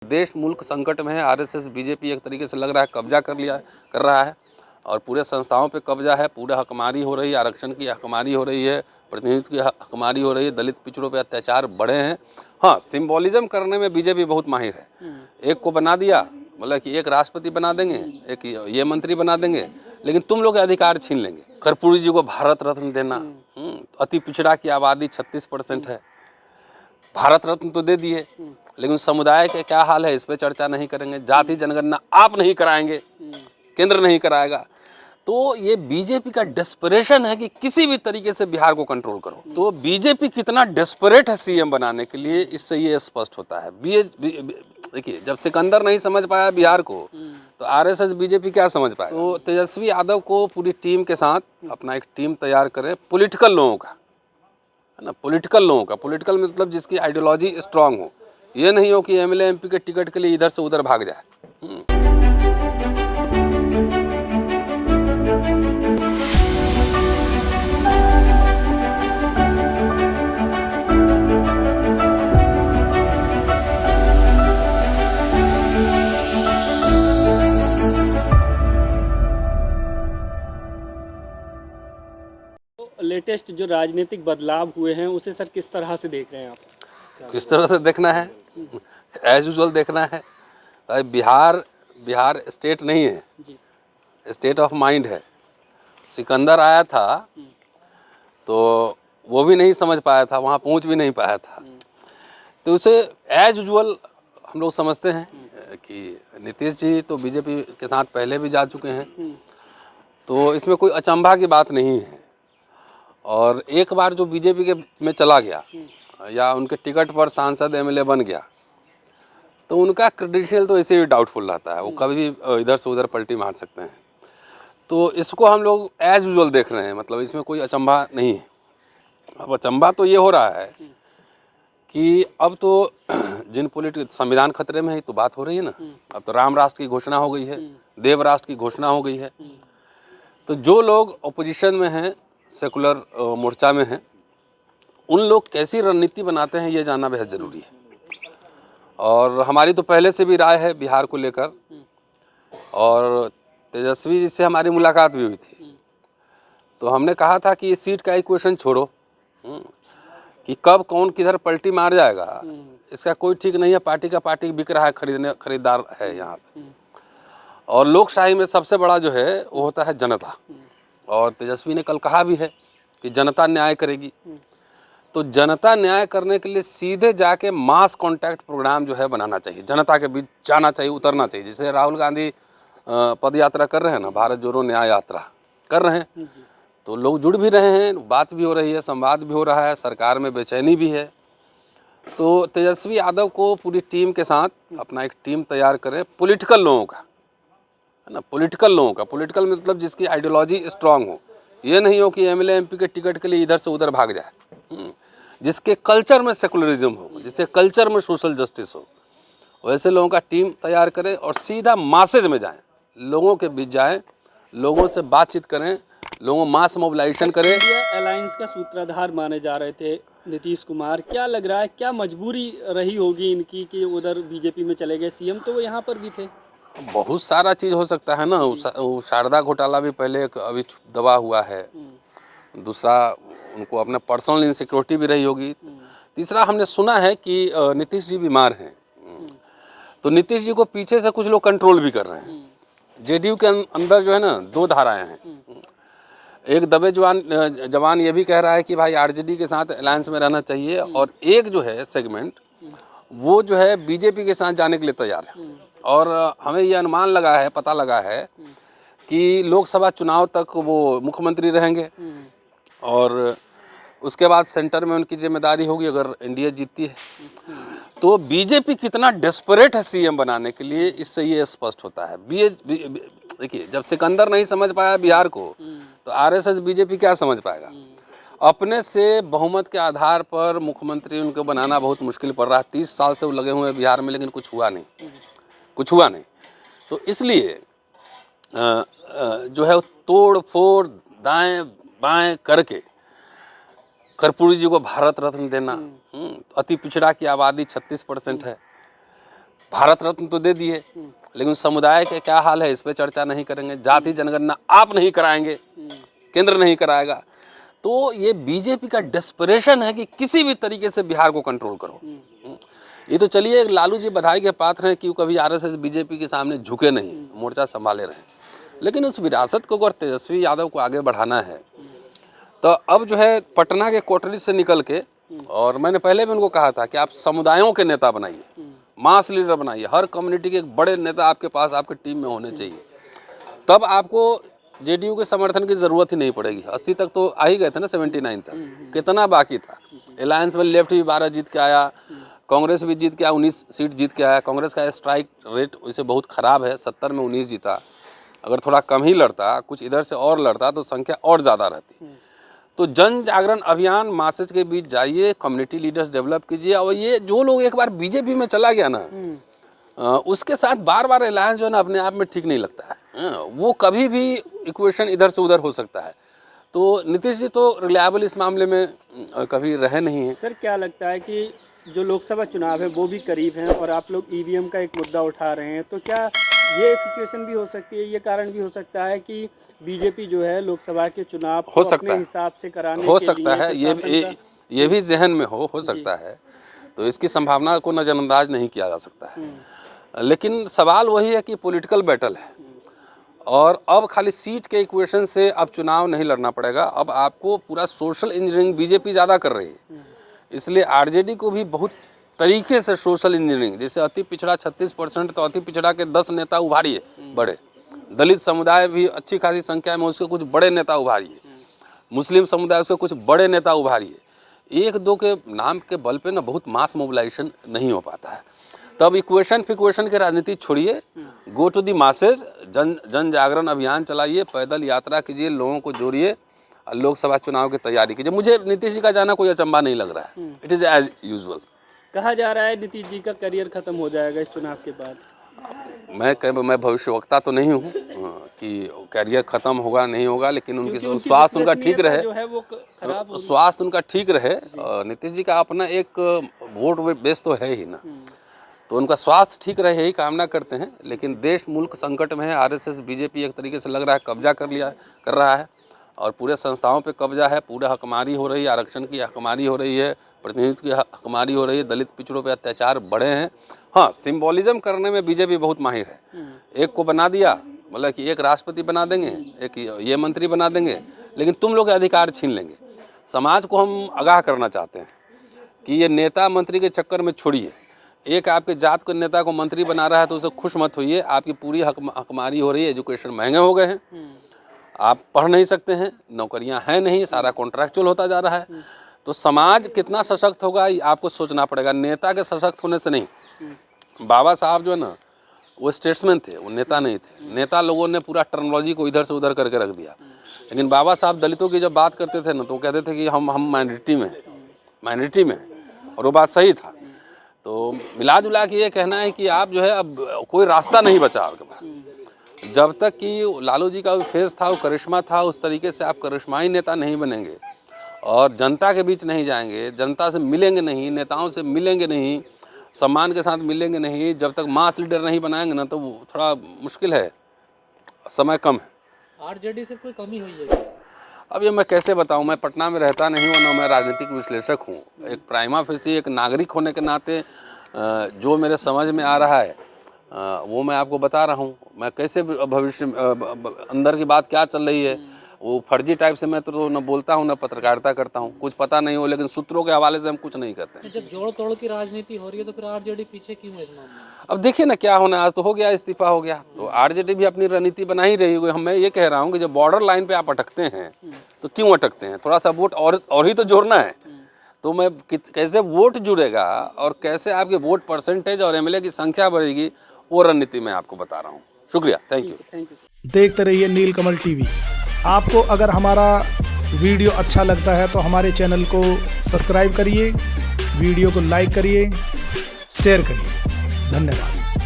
देश मुल्क संकट में है। आरएसएस बीजेपी एक तरीके से लग रहा है कब्जा कर रहा है और पूरे संस्थाओं पे कब्जा है। पूरा हकमारी हो रही है, आरक्षण की हकमारी हो रही है, प्रतिनिधित्व की हकमारी हो रही है, दलित पिछड़ों पे अत्याचार बढ़े हैं। हाँ, सिंबॉलिज्म करने में बीजेपी बहुत माहिर है। एक को बना दिया, मतलब कि एक राष्ट्रपति बना देंगे, एक ये मंत्री बना देंगे, लेकिन तुम लोग अधिकार छीन लेंगे। कर्पूरी जी को भारत रत्न देना, अति पिछड़ा की आबादी 36% है, भारत रत्न तो दे दिए, लेकिन समुदाय के क्या हाल है इस पे चर्चा नहीं करेंगे। जाति जनगणना आप नहीं कराएंगे, केंद्र नहीं कराएगा। तो ये बीजेपी का डेस्परेशन है कि किसी भी तरीके से बिहार को कंट्रोल करो। तो बीजेपी कितना डेस्परेट है सीएम बनाने के लिए, इससे ये स्पष्ट होता है। देखिए, जब सिकंदर नहीं समझ पाया बिहार को, तो आरएसएस बीजेपी क्या समझ पाया। तो तेजस्वी यादव को पूरी टीम के साथ अपना एक टीम तैयार करें, पॉलिटिकल लोगों का, है ना, पॉलिटिकल लोगों का। पॉलिटिकल मतलब जिसकी आइडियोलॉजी स्ट्रांग हो, ये नहीं हो कि एमएलए एमपी के टिकट के लिए इधर से उधर भाग जाए। लेटेस्ट जो राजनीतिक बदलाव हुए हैं उसे सर किस तरह से देख रहे हैं आप? किस तरह से देखना है, एज यूजुअल देखना है। बिहार स्टेट नहीं है जी। स्टेट ऑफ माइंड है। सिकंदर आया था तो वो भी नहीं समझ पाया था, वहाँ पहुँच भी नहीं पाया था। तो उसे एज यूजुअल हम लोग समझते हैं कि नीतीश जी तो बीजेपी के साथ पहले भी जा चुके हैं, तो इसमें कोई अचंभा की बात नहीं है। और एक बार जो बीजेपी के में चला गया या उनके टिकट पर सांसद एमएलए बन गया, तो उनका क्रेडेंशियल तो ऐसे भी डाउटफुल रहता है, वो कभी भी इधर से उधर पलटी मार सकते हैं। तो इसको हम लोग एज यूजुअल देख रहे हैं, मतलब इसमें कोई अचंभा नहीं है। अब अचंभा तो ये हो रहा है कि अब तो जिन संविधान खतरे में है तो बात हो रही है ना। अब तो राम राष्ट्र की घोषणा हो गई है, देव राष्ट्र की घोषणा हो गई है। तो जो लोग अपोजिशन में हैं, सेकुलर मोर्चा में हैं, उन लोग कैसी रणनीति बनाते हैं ये जानना बेहद ज़रूरी है। और हमारी तो पहले से भी राय है बिहार को लेकर, और तेजस्वी जी से हमारी मुलाकात भी हुई थी। तो हमने कहा था कि ये सीट का इक्वेशन छोड़ो, कि कब कौन किधर पलटी मार जाएगा इसका कोई ठीक नहीं है। पार्टी का पार्टी बिक रहा है, खरीदार है यहाँ पे। और लोकशाही में सबसे बड़ा जो है वो होता है जनता, और तेजस्वी ने कल कहा भी है कि जनता न्याय करेगी। तो जनता न्याय करने के लिए सीधे जाके मास कॉन्टैक्ट प्रोग्राम जो है बनाना चाहिए, जनता के बीच जाना चाहिए, उतरना चाहिए। जैसे राहुल गांधी पद यात्रा कर रहे हैं ना, भारत जोड़ो न्याय यात्रा कर रहे हैं, तो लोग जुड़ भी रहे हैं, बात भी हो रही है, संवाद भी हो रहा है, सरकार में बेचैनी भी है। तो तेजस्वी यादव को पूरी टीम के साथ अपना एक टीम तैयार करें, पॉलिटिकल लोगों का, है ना, पॉलिटिकल लोगों का। पॉलिटिकल मतलब जिसकी आइडियोलॉजी स्ट्रांग हो, ये नहीं हो कि एमएलए एमपी के टिकट के लिए इधर से उधर भाग जाए। जिसके कल्चर में सेकुलरिज्म हो, जिसके कल्चर में सोशल जस्टिस हो, वैसे लोगों का टीम तैयार करें और सीधा मासेज में जाएं, लोगों के बीच जाएं, लोगों से बातचीत करें, लोगों मास मोबिलाइजेशन करें। इंडिया अलायंस का सूत्रधार माने जा रहे थे नीतीश कुमार, क्या लग रहा है, क्या मजबूरी रही होगी इनकी कि उधर बीजेपी में चले गए? सीएम तो वो यहाँ पर भी थे। बहुत सारा चीज़ हो सकता है ना। वो शारदा घोटाला भी पहले अभी दबा हुआ है। दूसरा, उनको अपना पर्सनल इनसिक्योरिटी भी रही होगी। तीसरा, हमने सुना है कि नीतीश जी बीमार हैं, तो नीतीश जी को पीछे से कुछ लोग कंट्रोल भी कर रहे हैं। जेडीयू के अंदर जो है ना, दो धाराएं हैं। एक दबे जवान ये भी कह रहा है कि भाई आरजेडी के साथ अलायंस में रहना चाहिए, और एक जो है सेगमेंट वो जो है बीजेपी के साथ जाने के लिए तैयार है। और हमें ये अनुमान लगा है, पता लगा है कि लोकसभा चुनाव तक वो मुख्यमंत्री रहेंगे, और उसके बाद सेंटर में उनकी जिम्मेदारी होगी अगर एनडीए जीतती है। तो बीजेपी कितना डेस्परेट है सीएम बनाने के लिए, इससे ये स्पष्ट होता है। देखिए, जब सिकंदर नहीं समझ पाया बिहार को, तो आरएसएस बीजेपी क्या समझ पाएगा। अपने से बहुमत के आधार पर मुख्यमंत्री उनको बनाना बहुत मुश्किल पड़ रहा है। 30 साल से वो लगे हुए हैं बिहार में, लेकिन कुछ हुआ नहीं। तो इसलिए जो है तोड़ फोड़ दाएं बाएं करके कर्पूरी जी को भारत रत्न देना, अति पिछड़ा की आबादी 36% है, भारत रत्न तो दे दिए, लेकिन समुदाय के क्या हाल है इस पे चर्चा नहीं करेंगे। जाति जनगणना आप नहीं कराएंगे, केंद्र नहीं कराएगा। तो ये बीजेपी का डेस्परेशन है कि किसी भी तरीके से बिहार को कंट्रोल करो। ये तो चलिए लालू जी बधाई के पात्र हैं कि कभी आरएसएस बीजेपी के सामने झुके नहीं, मोर्चा संभाले रहे, लेकिन उस विरासत को अगर तेजस्वी यादव को आगे बढ़ाना है तो अब जो है पटना के कोटरी से निकल के, और मैंने पहले भी उनको कहा था कि आप समुदायों के नेता बनाइए, मास लीडर बनाइए, हर कम्युनिटी के एक बड़े नेता आपके पास आपके टीम में होने चाहिए, तब आपको जेडीयू के समर्थन की ज़रूरत ही नहीं पड़ेगी। 80 तक तो आ ही गए थे ना, 79 तक कितना बाकी था। अलायंस में लेफ्ट भी 12 जीत के आया, कांग्रेस भी जीत के आया, 19 सीट जीत के आया। कांग्रेस का स्ट्राइक रेट वैसे बहुत ख़राब है, 70 में 19 जीता। अगर थोड़ा कम ही लड़ता, कुछ इधर से और लड़ता तो संख्या और ज़्यादा रहती। तो जन जागरण अभियान, मासेज के बीच जाइए, कम्युनिटी लीडर्स डेवलप कीजिए। और ये जो लोग एक बार बीजेपी में चला गया ना, उसके साथ बार बार अलायंस जो है ना अपने आप में ठीक नहीं लगता है। वो कभी भी इक्वेशन इधर से उधर हो सकता है। तो नीतीश जी तो रिलायबल इस मामले में कभी रहे नहीं हैं। सर क्या लगता है कि जो लोकसभा चुनाव है वो भी करीब हैं और आप लोग ईवीएम का एक मुद्दा उठा रहे हैं, तो क्या ये सिचुएशन भी हो सकती है, ये कारण भी हो सकता है कि बीजेपी जो है लोकसभा के चुनाव को अपने हिसाब से कराने हो सकता है, ये भी जहन में हो सकता है। तो इसकी संभावना को नज़रअंदाज नहीं किया जा सकता है। लेकिन सवाल वही है कि पॉलिटिकल बैटल है और अब खाली सीट के इक्वेशन से अब चुनाव नहीं लड़ना पड़ेगा। अब आपको पूरा सोशल इंजीनियरिंग बीजेपी ज़्यादा कर रही है, इसलिए आरजेडी को भी बहुत तरीके से सोशल इंजीनियरिंग, जैसे अति पिछड़ा 36% तो अति पिछड़ा के 10 नेता उभारिए बड़े, दलित समुदाय भी अच्छी खासी संख्या में उसके कुछ बड़े नेता उभारिए, मुस्लिम समुदाय उसके कुछ बड़े नेता उभारिए। एक दो के नाम के बल पे ना बहुत मास मोबिलाइजेशन नहीं हो पाता है। तब इक्वेशन फिक्वेशन के राजनीति छोड़िए, गो टू दी मासेज, जन जागरण अभियान चलाइए, पैदल यात्रा कीजिए, लोगों को जोड़िए, लोकसभा चुनाव की तैयारी कीजिए। मुझे नीतीश जी का जाना कोई अचंभा नहीं लग रहा है, इट इज़ एज यूजुअल। कहा जा रहा है नीतीश जी का करियर खत्म हो जाएगा इस चुनाव के बाद। मैं भविष्यवक्ता तो नहीं हूँ कि करियर खत्म होगा नहीं होगा, लेकिन उनकी स्वास्थ्य उनका ठीक रहे, जो है वो खराब, स्वास्थ्य उनका ठीक रहे। नीतीश जी का अपना एक वोट बेस तो है ही ना, तो उनका स्वास्थ्य ठीक रहे यही कामना करते हैं। लेकिन देश मुल्क संकट में है, आरएसएस बीजेपी एक तरीके से लग रहा है कब्जा कर रहा है और पूरे संस्थाओं पे कब्जा है, पूरा हकमारी हो रही है, आरक्षण की हकमारी हो रही है, प्रतिनिधित्व की हकमारी हो रही है, दलित पिछड़ों पे अत्याचार बढ़े हैं। हाँ, सिंबॉलिज्म करने में बीजेपी बहुत माहिर है। एक को बना दिया, मतलब कि एक राष्ट्रपति बना देंगे, एक ये मंत्री बना देंगे, लेकिन तुम लोग अधिकार छीन लेंगे। समाज को हम आगाह करना चाहते हैं कि ये नेता मंत्री के चक्कर में छोड़िए। एक आपके जात के नेता को मंत्री बना रहा है तो उसे खुश मत होइए, आपकी पूरी हकमारी हो रही है। एजुकेशन महंगे हो गए हैं, आप पढ़ नहीं सकते हैं, नौकरियां हैं नहीं, सारा कॉन्ट्रैक्चुअल होता जा रहा है। तो समाज कितना सशक्त होगा ये आपको सोचना पड़ेगा, नेता के सशक्त होने से नहीं। बाबा साहब जो है ना वो स्टेट्समैन थे, वो नेता नहीं थे। नेता लोगों ने पूरा टर्मिनोलॉजी को इधर से उधर करके रख दिया, लेकिन बाबा साहब दलितों की जब बात करते थे ना तो वो कहते थे कि हम माइनॉरिटी में, और वो बात सही था। तो मिला जुला के ये कहना है कि आप जो है अब कोई रास्ता नहीं बचा आपके पास। जब तक कि लालू जी का फेस था, वो करिश्मा था, उस तरीके से आप करिश्माई नेता नहीं बनेंगे और जनता के बीच नहीं जाएंगे, जनता से मिलेंगे नहीं, नेताओं से मिलेंगे नहीं, सम्मान के साथ मिलेंगे नहीं, जब तक मास लीडर नहीं बनाएंगे ना तो वो थोड़ा मुश्किल है, समय कम है। आरजेडी से कोई कमी हुई है? अब ये मैं कैसे बताऊं, मैं पटना में रहता नहीं हूँ, ना मैं राजनीतिक विश्लेषक हूँ। एक प्राइमा फेसी एक नागरिक होने के नाते जो मेरे समझ में आ रहा है वो मैं आपको बता रहा हूँ। मैं कैसे भविष्य अंदर की बात क्या चल रही है वो फर्जी टाइप से मैं तो न बोलता हूँ न पत्रकारिता करता हूँ, कुछ पता नहीं हो, लेकिन सूत्रों के हवाले से हम कुछ नहीं करते हैं। जब जोड़ तोड़ की राजनीति हो रही है तो फिर आरजेडी पीछे क्यों है इस मामले में? अब देखिए ना क्या होना, आज तो हो गया, इस्तीफा हो गया, तो आरजेडी भी अपनी रणनीति बना ही रही है। मैं ये कह रहा हूँ कि जब बॉर्डर लाइन पे आप अटकते हैं तो क्यों अटकते हैं, थोड़ा सा वोट और ही तो जोड़ना है। तो मैं कैसे वोट जुड़ेगा और कैसे आपके वोट परसेंटेज और एमएलए की संख्या बढ़ेगी, वो रणनीति मैं आपको बता रहा हूँ। शुक्रिया, थैंक यू। देखते रहिए नीलकमल टीवी। आपको अगर हमारा वीडियो अच्छा लगता है तो हमारे चैनल को सब्सक्राइब करिए, वीडियो को लाइक करिए, शेयर करिए। धन्यवाद।